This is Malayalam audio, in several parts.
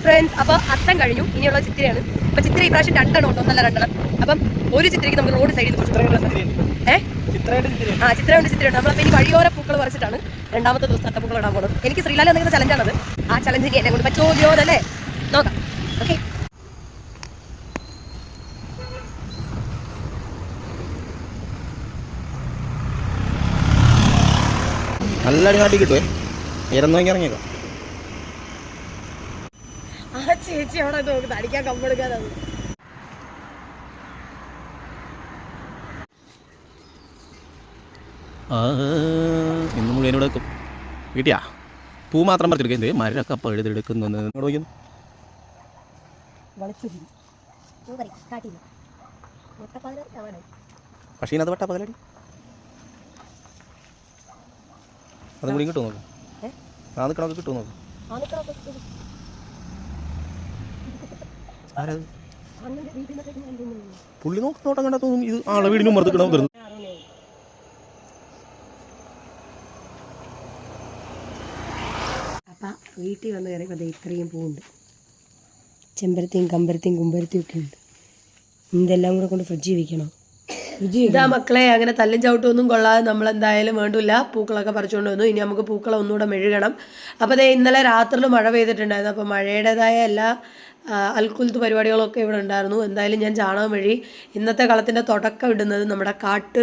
ഫ്രണ്ട്സ്, അപ്പോൾ അത്തം കഴിഞ്ഞു, ഇനിയുള്ള ചിത്രയാണ്. അപ്പോൾ ചിത്ര ഈ പ്രാവശ്യം 2 എണ്ണം ഉണ്ട്, 1 അല്ല 2 എണ്ണം. അപ്പം ഒരു ചിത്രയ്ക്ക് നമുക്ക് റോഡ് സൈഡിൽ ചിത്രയുണ്ട്. നമ്മളപ്പോൾ ഇനി വഴിയോര പൂക്കൾ പറിച്ചിട്ടാണ് 2ാമത്തെ ദിവസം അത്തപ്പൂക്കൾ ഇടാൻ പോകുന്നത്. എനിക്ക് ശ്രീലാൽ എന്തെങ്കിലും ചലഞ്ചാണത്. ആ ചലഞ്ചിന് എന്നെ കൊണ്ട് പറ്റുമോ അല്ലേ, നോക്കാം. ഓക്കെ, നല്ല അടിനാട്ടി കിട്ടുവേ. ഇറങ്ങിയേക്കാം. ആ ചേച്ചി അവിടെ നോക്കുന്നത് അടിക്കാൻ കമ്പെടുക്കാനാണ്. ഇന്ന് മുഴുവൻ ഇവിടെ വെക്കും. കിട്ടിയാ പൂ മാത്രം പറിച്ചെടുക്കുന്നത്, മരമൊക്കെ പഴുതെടുക്കുന്നു. പക്ഷേ അത് വട്ടാ പകലടി അതും കൂടി കിട്ടും നോക്ക്. ആ നിൽക്കണമൊക്കെ കിട്ടും നോക്ക്. ആരത് പുള്ളി നോട്ടം കണ്ടാ തോന്നും ഇത് ആളെ വീടിനും മറുത്തിക്കണം വരുന്നു. അപ്പം വീട്ടിൽ വന്ന് കയറിയപ്പോൾ ഇത്രയും പൂവുണ്ട്. ചെമ്പരത്തിയും കമ്പരത്തിയും കുമ്പരത്തിയും ഒക്കെ ഉണ്ട്. ഇതെല്ലാം കൂടെ കൊണ്ട് ഫ്രിഡ്ജിൽ വെക്കണം. ഇതാ മക്കളെ, അങ്ങനെ തല്ലും ചവിട്ടൊന്നും കൊള്ളാതെ നമ്മളെന്തായാലും വേണ്ടില്ല പൂക്കളൊക്കെ പറിച്ചുകൊണ്ട് വന്നു. ഇനി നമുക്ക് പൂക്കളെ ഒന്നുകൂടെ മെഴുകണം. അപ്പോൾ അതേ ഇന്നലെ രാത്രിയിൽ മഴ പെയ്തിട്ടുണ്ടായിരുന്നു. അപ്പോൾ മഴയുടേതായ എല്ലാ അൽക്കുലത്ത് പരിപാടികളൊക്കെ ഇവിടെ ഉണ്ടായിരുന്നു. എന്തായാലും ഞാൻ ചാണകം മെഴുകി. ഇന്നത്തെ കളത്തിൻ്റെ തുടക്കം ഇടുന്നത് നമ്മുടെ കാട്ട്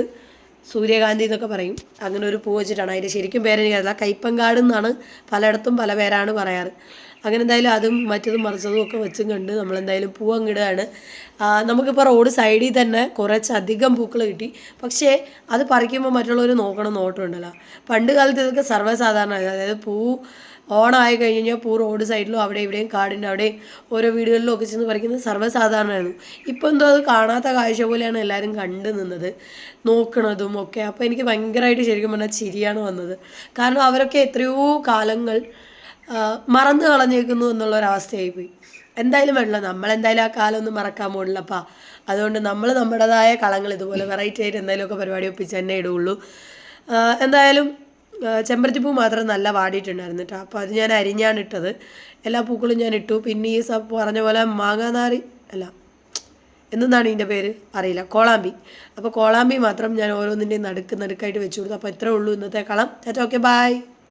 സൂര്യകാന്തി എന്നൊക്കെ പറയും. അങ്ങനെ ഒരു പൂ വെച്ചിട്ടാണ്. അതിൻ്റെ ശരിക്കും പേരെനിക്കറിയില്ല. കയ്പങ്കാട് എന്നാണ് പലയിടത്തും പല പേരാണ് പറയാറ്. അങ്ങനെ എന്തായാലും അതും മറ്റതും മറിച്ചതും ഒക്കെ വെച്ചും കണ്ട് നമ്മളെന്തായാലും പൂ അങ്ങിടുകയാണ്. നമുക്കിപ്പോൾ റോഡ് സൈഡിൽ തന്നെ കുറച്ചധികം പൂക്കൾ കിട്ടി. പക്ഷേ അത് പറിക്കുമ്പോൾ മറ്റുള്ളവർ നോട്ടമുണ്ടല്ലോ. പണ്ട് കാലത്ത് ഇതൊക്കെ സർവ്വസാധാരണമായിരുന്നു. അതായത് പൂ ഓണമായി കഴിഞ്ഞ് കഴിഞ്ഞാൽ പൂ റോഡ് സൈഡിലും അവിടെ ഇവിടെയും കാടിൻ്റെ അവിടെയും ഓരോ വീടുകളിലും ഒക്കെ ചെന്ന് പറിക്കുന്നത് സർവ്വസാധാരണമായിരുന്നു. ഇപ്പോൾ എന്തോ അത് കാണാത്ത കാഴ്ച പോലെയാണ് എല്ലാവരും കണ്ടു നിന്നത്, നോക്കണതും ഒക്കെ. അപ്പോൾ എനിക്ക് ഭയങ്കരമായിട്ട് ശരിക്കും പറഞ്ഞാൽ ചിരിയാണ് വന്നത്. കാരണം അവരൊക്കെ എത്രയോ കാലങ്ങൾ മറന്നു കളഞ്ഞേക്കുന്നു എന്നുള്ളൊരവസ്ഥയായിപ്പോയി. എന്തായാലും വേണ്ട, നമ്മളെന്തായാലും ആ കാലം ഒന്നും മറക്കാൻ പോകില്ലപ്പാ. അതുകൊണ്ട് നമ്മൾ നമ്മുടേതായ കളങ്ങൾ ഇതുപോലെ വെറൈറ്റി ആയിട്ട് എന്തെങ്കിലുമൊക്കെ പരിപാടി ഒപ്പിച്ച് തന്നെ ഇടുകയുള്ളൂ. എന്തായാലും ചെമ്പരത്തിപ്പൂ മാത്രം നല്ല വാടിയിട്ടുണ്ടായിരുന്നു കേട്ടോ. അപ്പോൾ അത് ഞാൻ അരിഞ്ഞാണ് ഇട്ടത്. എല്ലാ പൂക്കളും ഞാൻ ഇട്ടു. പിന്നെ ഈ പറഞ്ഞ പോലെ മാങ്ങാനാറി അല്ല എന്താണ് ഇതിൻ്റെ പേര് അറിയില്ല, കോളാമ്പി. അപ്പോൾ കോളാമ്പി മാത്രം ഞാൻ ഓരോന്നിൻ്റെയും നടുക്കായിട്ട് വെച്ച് കൊടുത്തു. അപ്പോൾ ഇത്രേ ഉള്ളൂ ഇന്നത്തെ കളം. Okay, by.